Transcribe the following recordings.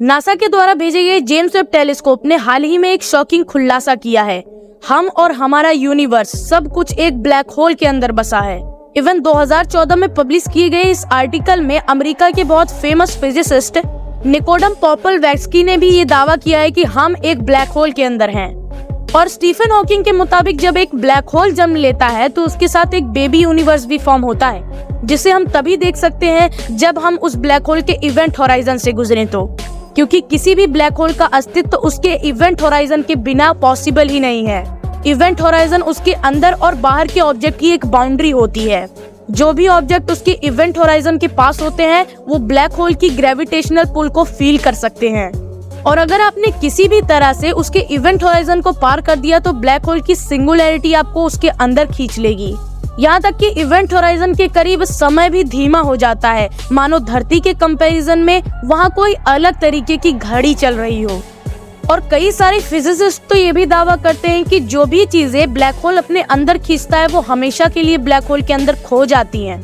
NASA के द्वारा भेजे गए जेम्स वेब टेलीस्कोप ने हाल ही में एक शॉकिंग खुलासा किया है। हम और हमारा यूनिवर्स सब कुछ एक ब्लैक होल के अंदर बसा है। इवन 2014 में पब्लिश किए गए इस आर्टिकल में अमेरिका के बहुत फेमस फिजिसिस्ट निकोडम पॉपलवैक्स्की ने भी ये दावा किया है कि हम एक ब्लैक होल के अंदर हैं। और स्टीफन हॉकिंग के मुताबिक जब एक ब्लैक होल जन्म लेता है तो उसके साथ एक बेबी यूनिवर्स भी फॉर्म होता है, जिसे हम तभी देख सकते हैं जब हम उस ब्लैक होल के इवेंट होराइजन से गुजरें तो, क्योंकि किसी भी ब्लैक होल का अस्तित्व उसके इवेंट होराइजन के बिना पॉसिबल ही नहीं है। इवेंट होराइजन उसके अंदर और बाहर के ऑब्जेक्ट की एक बाउंड्री होती है। जो भी ऑब्जेक्ट उसके इवेंट होराइजन के पास होते हैं वो ब्लैक होल की ग्रेविटेशनल पुल को फील कर सकते हैं। और अगर आपने किसी भी तरह से उसके इवेंट होराइजन को पार कर दिया तो ब्लैक होल की सिंगुलैरिटी आपको उसके अंदर खींच लेगी। यहाँ तक कि इवेंट होराइजन के करीब समय भी धीमा हो जाता है, मानो धरती के कंपैरिजन में वहाँ कोई अलग तरीके की घड़ी चल रही हो। और कई सारे फिजिसिस्ट तो ये भी दावा करते हैं कि जो भी चीजें ब्लैक होल अपने अंदर खींचता है वो हमेशा के लिए ब्लैक होल के अंदर खो जाती हैं।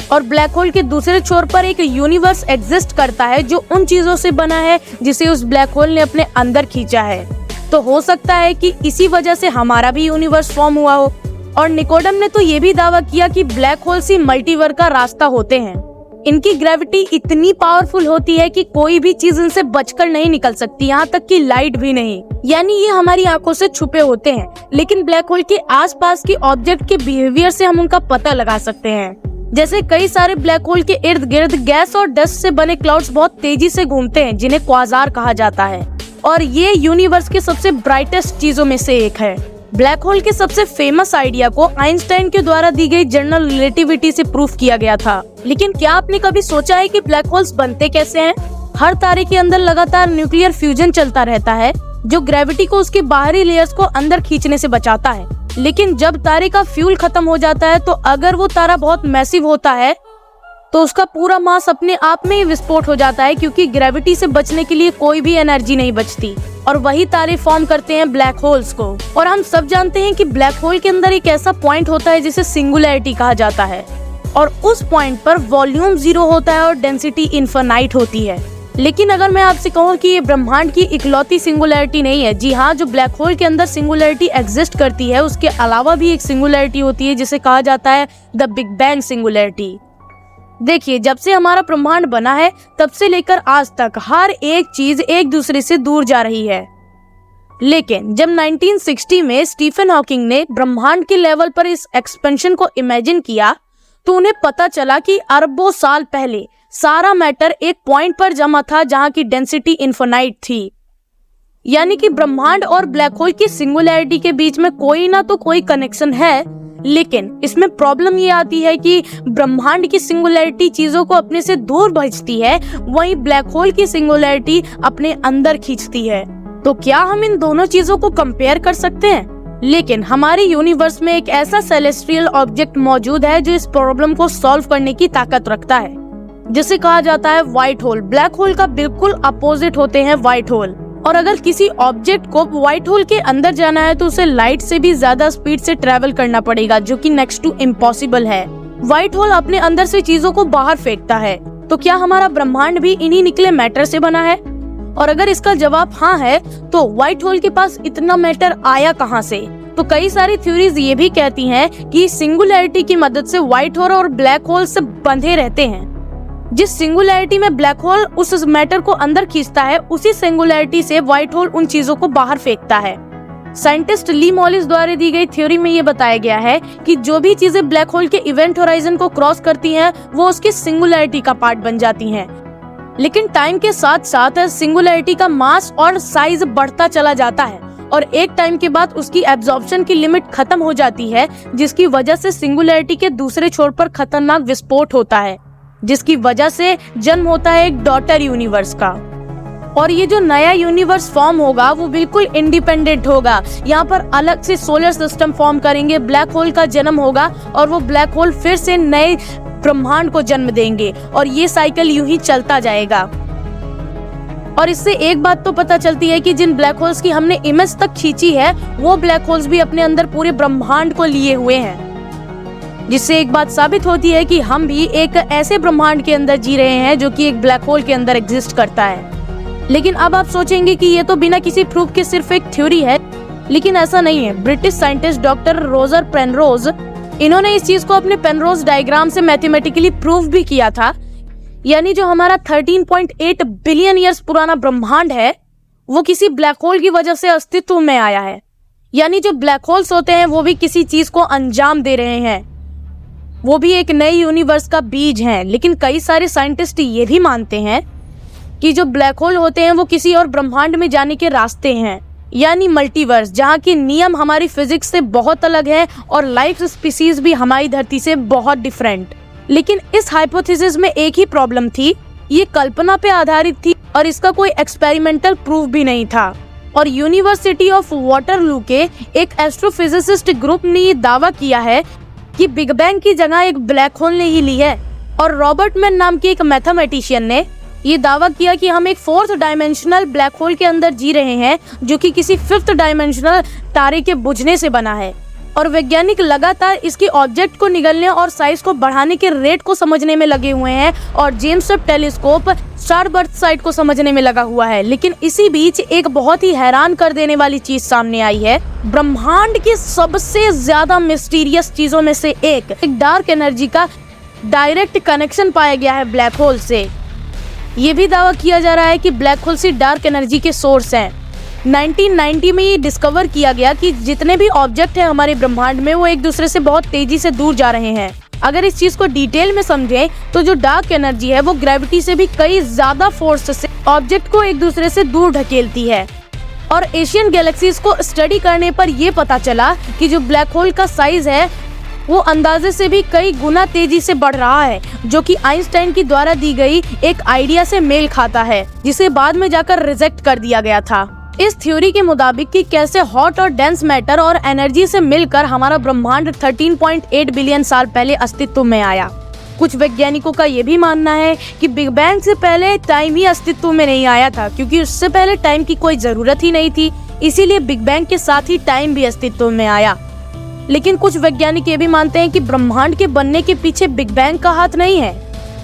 और ब्लैक होल के दूसरे छोर पर एक यूनिवर्स एग्जिस्ट करता है जो उन चीजों से बना है जिसे उस ब्लैक होल ने अपने अंदर खींचा है। तो हो सकता है कि इसी वजह से हमारा भी यूनिवर्स फॉर्म हुआ हो। और निकोडम ने तो ये भी दावा किया कि ब्लैक होल्स ही मल्टीवर्स का रास्ता होते हैं। इनकी ग्रेविटी इतनी पावरफुल होती है कि कोई भी चीज इनसे बचकर नहीं निकल सकती, यहाँ तक कि लाइट भी नहीं। यानी ये हमारी आंखों से छुपे होते हैं, लेकिन ब्लैक होल के आसपास के ऑब्जेक्ट के बिहेवियर से हम उनका पता लगा सकते हैं। जैसे कई सारे ब्लैक होल के इर्द गिर्द गैस और डस्ट से बने क्लाउड्स बहुत तेजी से घूमते हैं, जिन्हें क्वाजार कहा जाता है। और ये यूनिवर्स के सबसे ब्राइटेस्ट चीजों में से एक है। ब्लैक होल के सबसे फेमस आइडिया को आइंस्टाइन के द्वारा दी गई जनरल रिलेटिविटी से प्रूफ किया गया था। लेकिन क्या आपने कभी सोचा है कि ब्लैक होल्स बनते कैसे हैं? हर तारे के अंदर लगातार न्यूक्लियर फ्यूजन चलता रहता है, जो ग्रेविटी को उसके बाहरी लेयर्स को अंदर खींचने से बचाता है। लेकिन जब तारे का फ्यूल खत्म हो जाता है तो अगर वो तारा बहुत मैसिव होता है तो उसका पूरा मास अपने आप में ही विस्फोट हो जाता है, क्योंकि ग्रेविटी से बचने के लिए कोई भी एनर्जी नहीं बचती। और वही तारे फॉर्म करते हैं ब्लैक होल्स को। और हम सब जानते हैं कि ब्लैक होल के अंदर एक ऐसा पॉइंट होता है जिसे सिंगुलैरिटी कहा जाता है। और उस पॉइंट पर वॉल्यूम 0 होता है और डेंसिटी इनफिनाइट होती है। लेकिन अगर मैं आपसे कहूँ कि ये ब्रह्मांड की इकलौती सिंगुलैरिटी नहीं है, जी हाँ, जो ब्लैक होल के अंदर सिंगुलैरिटी एग्जिस्ट करती है उसके अलावा भी एक सिंगुलैरिटी होती है जिसे कहा जाता है द बिग बैंग सिंगुलैरिटी। देखिए, जब से हमारा ब्रह्मांड बना है तब से लेकर आज तक हर एक चीज एक दूसरे से दूर जा रही है। लेकिन जब 1960 में स्टीफन हॉकिंग ने ब्रह्मांड के लेवल पर इस एक्सपेंशन को इमेजिन किया तो उन्हें पता चला कि अरबों साल पहले सारा मैटर एक पॉइंट पर जमा था जहां की डेंसिटी इनफिनाइट थी। यानी कि ब्रह्मांड और ब्लैक होल की सिंगुलैरिटी के बीच में कोई ना तो कोई कनेक्शन है। लेकिन इसमें प्रॉब्लम ये आती है कि ब्रह्मांड की सिंगुलैरिटी चीजों को अपने से दूर भेजती है, वहीं ब्लैक होल की सिंगुलैरिटी अपने अंदर खींचती है। तो क्या हम इन दोनों चीजों को कंपेयर कर सकते हैं? लेकिन हमारे यूनिवर्स में एक ऐसा सेलेस्टियल ऑब्जेक्ट मौजूद है जो इस प्रॉब्लम को सॉल्व करने की ताकत रखता है, जिसे कहा जाता है व्हाइट होल। ब्लैक होल का बिल्कुल अपोजिट होते हैं व्हाइट होल। और अगर किसी ऑब्जेक्ट को व्हाइट होल के अंदर जाना है तो उसे लाइट से भी ज्यादा स्पीड से ट्रेवल करना पड़ेगा, जो कि नेक्स्ट टू इम्पॉसिबल है। व्हाइट होल अपने अंदर से चीजों को बाहर फेंकता है। तो क्या हमारा ब्रह्मांड भी इन्हीं निकले मैटर से बना है? और अगर इसका जवाब हाँ है तो व्हाइट होल के पास इतना मैटर आया कहाँ से? तो कई सारी थ्योरीज ये भी कहती हैं कि सिंगुलैरिटी की मदद से व्हाइट होल और ब्लैक होल से बंधे रहते हैं। जिस सिंगुलैरिटी में ब्लैक होल उस मैटर को अंदर खींचता है, उसी सिंगुलैरिटी से व्हाइट होल उन चीजों को बाहर फेंकता है। साइंटिस्ट ली मॉलिस द्वारा दी गई थ्योरी में ये बताया गया है कि जो भी चीजें ब्लैक होल के इवेंट होराइजन को क्रॉस करती हैं, वो उसकी सिंगुलैरिटी का पार्ट बन जाती हैं। लेकिन टाइम के साथ साथ सिंगुलैरिटी का मास और साइज बढ़ता चला जाता है और एक टाइम के बाद उसकी एब्जॉर्प्शन की लिमिट खत्म हो जाती है, जिसकी वजह से सिंगुलैरिटी के दूसरे छोर पर खतरनाक विस्फोट होता है, जिसकी वजह से जन्म होता है एक डॉटर यूनिवर्स का। और ये जो नया यूनिवर्स फॉर्म होगा वो बिल्कुल इंडिपेंडेंट होगा। यहाँ पर अलग से सोलर सिस्टम फॉर्म करेंगे, ब्लैक होल का जन्म होगा और वो ब्लैक होल फिर से नए ब्रह्मांड को जन्म देंगे और ये साइकिल यूं ही चलता जाएगा। और इससे एक बात तो पता चलती है कि जिन ब्लैक होल्स की हमने इमेज तक खींची है, वो ब्लैक होल्स भी अपने अंदर पूरे ब्रह्मांड को लिए हुए हैं, जिससे एक बात साबित होती है कि हम भी एक ऐसे ब्रह्मांड के अंदर जी रहे हैं जो कि एक ब्लैक होल के अंदर एग्जिस्ट करता है। लेकिन अब आप सोचेंगे कि ये तो बिना किसी प्रूफ के सिर्फ एक थ्योरी है, लेकिन ऐसा नहीं है। British scientist doctor Roger Penrose, इन्होंने इस चीज को अपने पेनरोज डायग्राम से मैथमेटिकली प्रूव भी किया था। यानी जो हमारा 13.8 बिलियन ईयर्स पुराना ब्रह्मांड है वो किसी ब्लैक होल की वजह से अस्तित्व में आया है। यानी जो ब्लैक होल्स होते हैं वो भी किसी चीज को अंजाम दे रहे हैं, वो भी एक नई यूनिवर्स का बीज हैं। लेकिन कई सारे साइंटिस्ट ये भी मानते हैं कि जो ब्लैक होल होते हैं वो किसी और ब्रह्मांड में जाने के रास्ते हैं, यानी मल्टीवर्स, जहाँ के नियम हमारी फिजिक्स से बहुत अलग है और लाइफ स्पीसीज भी हमारी धरती से बहुत डिफरेंट। लेकिन इस हाइपोथेसिस में एक ही प्रॉब्लम थी, ये कल्पना पे आधारित थी और इसका कोई एक्सपेरिमेंटल प्रूफ भी नहीं था। और यूनिवर्सिटी ऑफ वाटरलू के एक एस्ट्रोफिजिसिस्ट ग्रुप ने ये दावा किया है कि बिग बैंग की जगह एक ब्लैक होल ने ही ली है। और रॉबर्ट मैन नाम के एक मैथमेटिशियन ने ये दावा किया कि हम एक 4th डायमेंशनल ब्लैक होल के अंदर जी रहे हैं, जो कि किसी 5th डायमेंशनल तारे के बुझने से बना है। और वैज्ञानिक लगातार इसके ऑब्जेक्ट को निगलने और साइज को बढ़ाने के रेट को समझने में लगे हुए हैं और जेम्स वेब टेलीस्कोप स्टारबर्थ साइट को समझने में लगा हुआ है। लेकिन इसी बीच एक बहुत ही हैरान कर देने वाली चीज सामने आई है। ब्रह्मांड की सबसे ज्यादा मिस्टीरियस चीजों में से एक डार्क एनर्जी का डायरेक्ट कनेक्शन पाया गया है ब्लैक होल से। ये भी दावा किया जा रहा है कि ब्लैक होल से डार्क एनर्जी के सोर्स हैं। 1990 में ये डिस्कवर किया गया कि जितने भी ऑब्जेक्ट हैं हमारे ब्रह्मांड में वो एक दूसरे से बहुत तेजी से दूर जा रहे हैं। अगर इस चीज को डिटेल में समझें तो जो डार्क एनर्जी है वो ग्रेविटी से भी कई ज्यादा फोर्स से ऑब्जेक्ट को एक दूसरे से दूर ढकेलती है। और एशियन गैलेक्सीज को स्टडी करने पर ये पता चला कि जो ब्लैक होल का साइज है वो अंदाजे से भी कई गुना तेजी से बढ़ रहा है, जो कि आइंस्टाइन की द्वारा दी गई एक आइडिया से मेल खाता है, जिसे बाद में जाकर रिजेक्ट कर दिया गया था। इस थ्योरी के मुताबिक कि कैसे हॉट और डेंस मैटर और एनर्जी से मिलकर हमारा ब्रह्मांड 13.8 बिलियन साल पहले अस्तित्व में आया। कुछ वैज्ञानिकों का ये भी मानना है कि बिग बैंग से पहले टाइम ही अस्तित्व में नहीं आया था, क्योंकि उससे पहले टाइम की कोई जरूरत ही नहीं थी, इसीलिए बिग बैंग के साथ ही टाइम भी अस्तित्व में आया। लेकिन कुछ वैज्ञानिक ये भी मानते हैं कि ब्रह्मांड के बनने के पीछे बिग बैंग का हाथ नहीं है,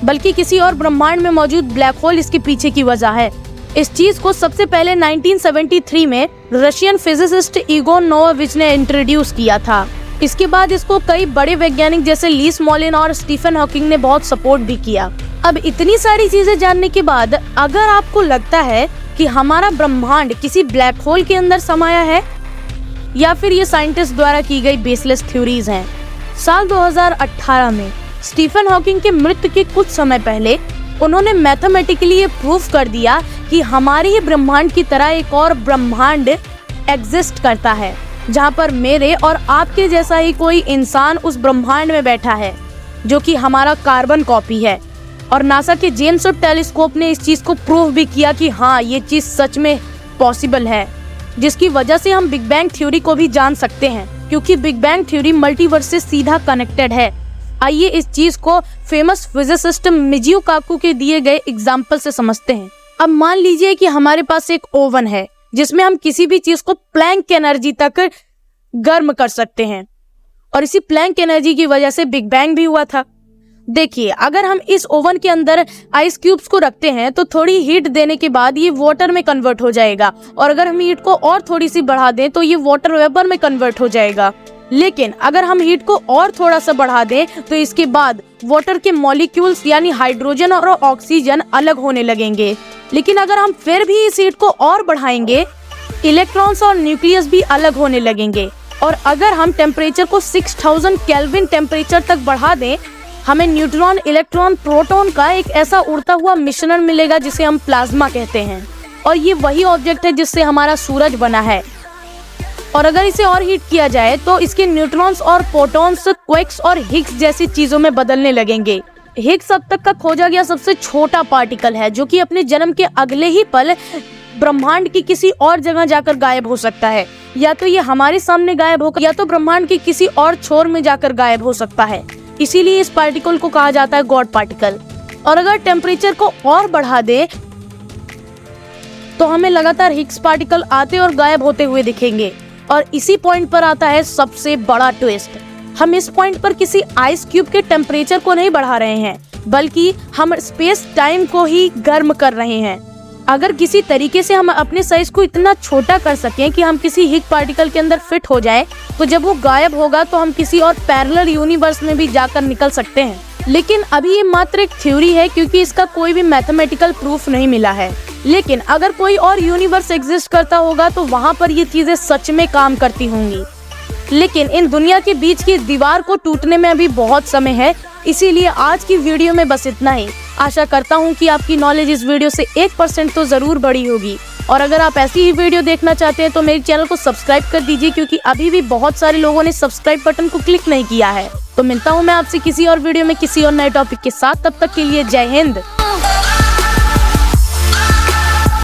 बल्कि किसी और ब्रह्मांड में मौजूद ब्लैक होल इसके पीछे की वजह है। इस चीज को सबसे पहले 1973 में रशियन फिजिसिस्ट इगोर नोवाविच ने इंट्रोड्यूस किया था। इसके बाद इसको कई बड़े वैज्ञानिक जैसे ली स्मॉलिन और स्टीफन हॉकिंग ने बहुत सपोर्ट भी किया। अब इतनी सारी चीजें जानने के बाद अगर आपको लगता है कि हमारा ब्रह्मांड किसी ब्लैक होल के अंदर समाया है या फिर ये साइंटिस्ट द्वारा की गई बेसलेस थ्योरीज हैं, साल 2018 में स्टीफन हॉकिंग के मृत्यु के कुछ समय पहले उन्होंने मैथमेटिकली ये प्रूफ कर दिया कि हमारे ही ब्रह्मांड की तरह एक और ब्रह्मांड एग्जिस्ट करता है, जहाँ पर मेरे और आपके जैसा ही कोई इंसान उस ब्रह्मांड में बैठा है, जो कि हमारा कार्बन कॉपी है। और नासा के जेम्स वेब टेलीस्कोप ने इस चीज को प्रूव भी किया कि हाँ, ये चीज सच में पॉसिबल है, जिसकी वजह से हम बिग बैंग थ्योरी को भी जान सकते हैं, क्योंकि बिग बैंग थ्योरी मल्टीवर्स से सीधा कनेक्टेड है। आइए इस चीज को फेमस फिजिसिस्ट मिजियो काकू के दिए गए एग्जाम्पल से समझते हैं। अब मान लीजिए कि हमारे पास एक ओवन है जिसमें हम किसी भी चीज को प्लैंक एनर्जी तक गर्म कर सकते हैं, और इसी प्लैंक एनर्जी की वजह से बिग बैंग भी हुआ था। देखिए, अगर हम इस ओवन के अंदर आइस क्यूब्स को रखते हैं तो थोड़ी हीट देने के बाद ये वाटर में कन्वर्ट हो जाएगा, और अगर हम हीट को और थोड़ी सी बढ़ा दें तो ये वाटर वेपर में कन्वर्ट हो जाएगा। लेकिन अगर हम हीट को और थोड़ा सा बढ़ा दें तो इसके बाद वाटर के मॉलिक्यूल्स यानी हाइड्रोजन और ऑक्सीजन अलग होने लगेंगे। लेकिन अगर हम फिर भी इस हीट को और बढ़ाएंगे, इलेक्ट्रॉन्स और न्यूक्लियस भी अलग होने लगेंगे। और अगर हम टेम्परेचर को 6000 केल्विन टेम्परेचर तक बढ़ा दें, हमें न्यूट्रॉन, इलेक्ट्रॉन, प्रोटॉन का एक ऐसा उड़ता हुआ मिश्रण मिलेगा जिसे हम प्लाज्मा कहते हैं। और ये वही ऑब्जेक्ट है जिससे हमारा सूरज बना है। और अगर इसे और हीट किया जाए तो इसके न्यूट्रॉन्स और प्रोटॉन्स क्वेक्स और हिग्स जैसी चीजों में बदलने लगेंगे। हिग्स अब तक का खोजा गया सबसे छोटा पार्टिकल है, जो कि अपने जन्म के अगले ही पल ब्रह्मांड की किसी और जगह जाकर गायब हो सकता है। या तो ये हमारे सामने गायब होगा, या तो ब्रह्मांड के किसी और छोर में जाकर गायब हो सकता है। इसीलिए इस पार्टिकल को कहा जाता है गॉड पार्टिकल। और अगर टेम्परेचर को और बढ़ा दे तो हमें लगातार हिग्स पार्टिकल आते और गायब होते हुए दिखेंगे। और इसी पॉइंट पर आता है सबसे बड़ा ट्विस्ट। हम इस पॉइंट पर किसी आइस क्यूब के टेम्परेचर को नहीं बढ़ा रहे हैं, बल्कि हम स्पेस टाइम को ही गर्म कर रहे हैं। अगर किसी तरीके से हम अपने साइज को इतना छोटा कर सकें कि हम किसी हिग पार्टिकल के अंदर फिट हो जाए, तो जब वो गायब होगा तो हम किसी और पैरेलल यूनिवर्स में भी जाकर निकल सकते हैं। लेकिन अभी ये मात्र एक थ्योरी है, क्योंकि इसका कोई भी मैथमेटिकल प्रूफ नहीं मिला है। लेकिन अगर कोई और यूनिवर्स एग्जिस्ट करता होगा तो वहाँ पर ये चीजें सच में काम करती होंगी। लेकिन इन दुनिया के बीच की दीवार को टूटने में अभी बहुत समय है, इसीलिए आज की वीडियो में बस इतना ही। आशा करता हूँ कि आपकी नॉलेज इस वीडियो से 1% तो जरूर बढ़ी होगी। और अगर आप ऐसी ही वीडियो देखना चाहते हैं तो मेरे चैनल को सब्सक्राइब कर दीजिए, क्योंकि अभी भी बहुत सारे लोगों ने सब्सक्राइब बटन को क्लिक नहीं किया है। तो मिलता हूँ मैं आपसे किसी और वीडियो में किसी और नए टॉपिक के साथ। तब तक के लिए जय हिंद।